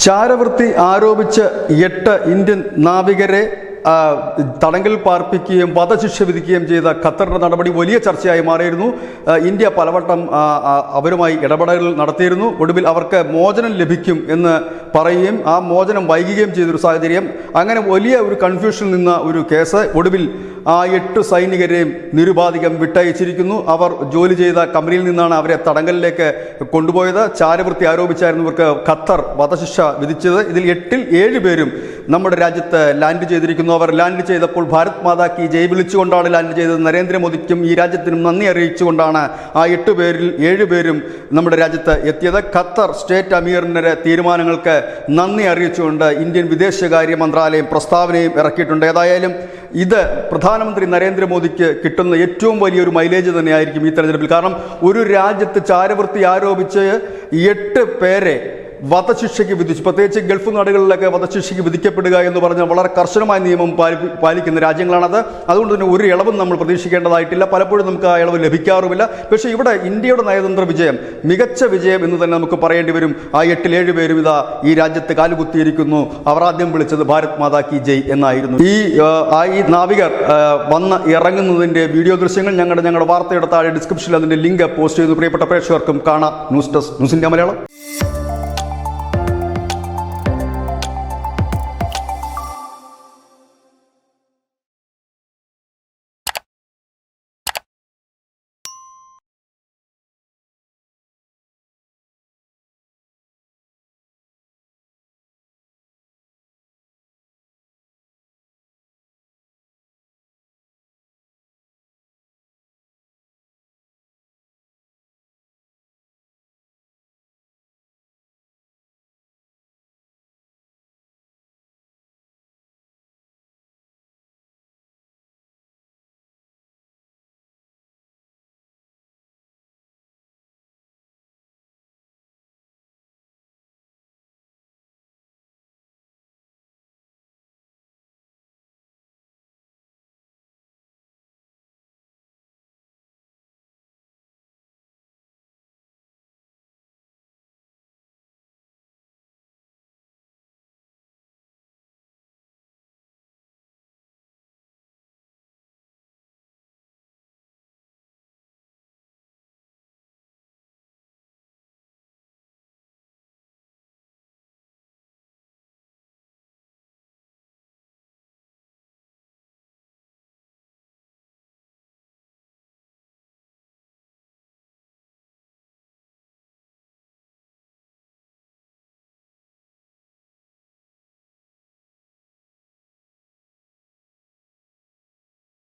ചാരവൃത്തി ആരോപിച്ച് 8 ഇന്ത്യൻ നാവികരെ തടങ്കിൽ പാർപ്പിക്കുകയും വധശിക്ഷ വിധിക്കുകയും ചെയ്ത ഖത്തറിൻ്റെ നടപടി വലിയ ചർച്ചയായി മാറിയിരുന്നു. ഇന്ത്യ പലവട്ടം അവരുമായി ഇടപെടലുകൾ നടത്തിയിരുന്നു. ഒടുവിൽ അവർക്ക് മോചനം ലഭിക്കും എന്ന് പറയുകയും ആ മോചനം വൈകുകയും ചെയ്തൊരു സാഹചര്യം. അങ്ങനെ വലിയ ഒരു കൺഫ്യൂഷനിൽ നിന്ന ഒരു കേസ് ഒടുവിൽ ആ 8 സൈനികരെയും നിരുപാധികം വിട്ടയച്ചിരിക്കുന്നു. അവർ ജോലി ചെയ്ത കമ്പനിയിൽ നിന്നാണ് അവരെ തടങ്കലിലേക്ക് കൊണ്ടുപോയത്. ചാരവൃത്തി ആരോപിച്ചായിരുന്നു ഇവർക്ക് ഖത്തർ വധശിക്ഷ വിധിച്ചത്. ഇതിൽ 8ൽ 7 പേരും നമ്മുടെ രാജ്യത്ത് ലാൻഡ് ചെയ്തിരിക്കുന്നു. അവർ ലാൻഡ് ചെയ്തപ്പോൾ ഭാരത് മാതാ കി ജയ് വിളിച്ചുകൊണ്ടാണ് ലാൻഡ് ചെയ്തത്. നരേന്ദ്രമോദിക്കും ഈ രാജ്യത്തിനും നന്ദി അറിയിച്ചുകൊണ്ടാണ് ആ 8 പേരിൽ 7 പേരും നമ്മുടെ രാജ്യത്ത് എത്തിയത്. ഖത്തർ സ്റ്റേറ്റ് അമീറിൻ്റെ തീരുമാനങ്ങൾക്ക് നന്ദി അറിയിച്ചുകൊണ്ട് ഇന്ത്യൻ വിദേശകാര്യ മന്ത്രാലയം പ്രസ്താവനയും ഇറക്കിയിട്ടുണ്ട്. ഏതായാലും ഇത് പ്രധാനമന്ത്രി നരേന്ദ്രമോദിക്ക് കിട്ടുന്ന ഏറ്റവും വലിയൊരു മൈലേജ് തന്നെയായിരിക്കും ഈ തെരഞ്ഞെടുപ്പിൽ. കാരണം ഒരു രാജ്യത്ത് ചാരവൃത്തി ആരോപിച്ച് 8 പേരെ വധശിക്ഷയ്ക്ക് വിധിച്ചു. പ്രത്യേകിച്ച് ഗൾഫ് നാടുകളിലൊക്കെ വധശിക്ഷയ്ക്ക് വിധിക്കപ്പെടുക എന്ന് പറഞ്ഞാൽ വളരെ കർശനമായ നിയമം പാലിക്കുന്ന രാജ്യങ്ങളാണത്. അതുകൊണ്ട് തന്നെ ഒരു ഇളവും നമ്മൾ പ്രതീക്ഷിക്കേണ്ടതായിട്ടില്ല. പലപ്പോഴും നമുക്ക് ആ ഇളവ് ലഭിക്കാറുമില്ല. പക്ഷേ ഇവിടെ ഇന്ത്യയുടെ നയതന്ത്ര വിജയം മികച്ച വിജയം എന്ന് തന്നെ നമുക്ക് പറയേണ്ടി വരും. ആ 8ൽ 7 പേരും ഇതാ ഈ രാജ്യത്ത് കാലുകുത്തിയിരിക്കുന്നു. അവർ ആദ്യം വിളിച്ചത് ഭാരത് മാതാ കി ജയ് എന്നായിരുന്നു. ഈ നാവികർ വന്ന് ഇറങ്ങുന്നതിൻ്റെ വീഡിയോ ദൃശ്യങ്ങൾ ഞങ്ങളുടെ വാർത്തയുടെ താഴെ ഡിസ്ക്രിപ്ഷനിൽ അതിൻ്റെ ലിങ്ക് പോസ്റ്റ് ചെയ്തു. പ്രിയപ്പെട്ട പ്രേക്ഷകർക്കും കാണാം. News desk news India Malayalam.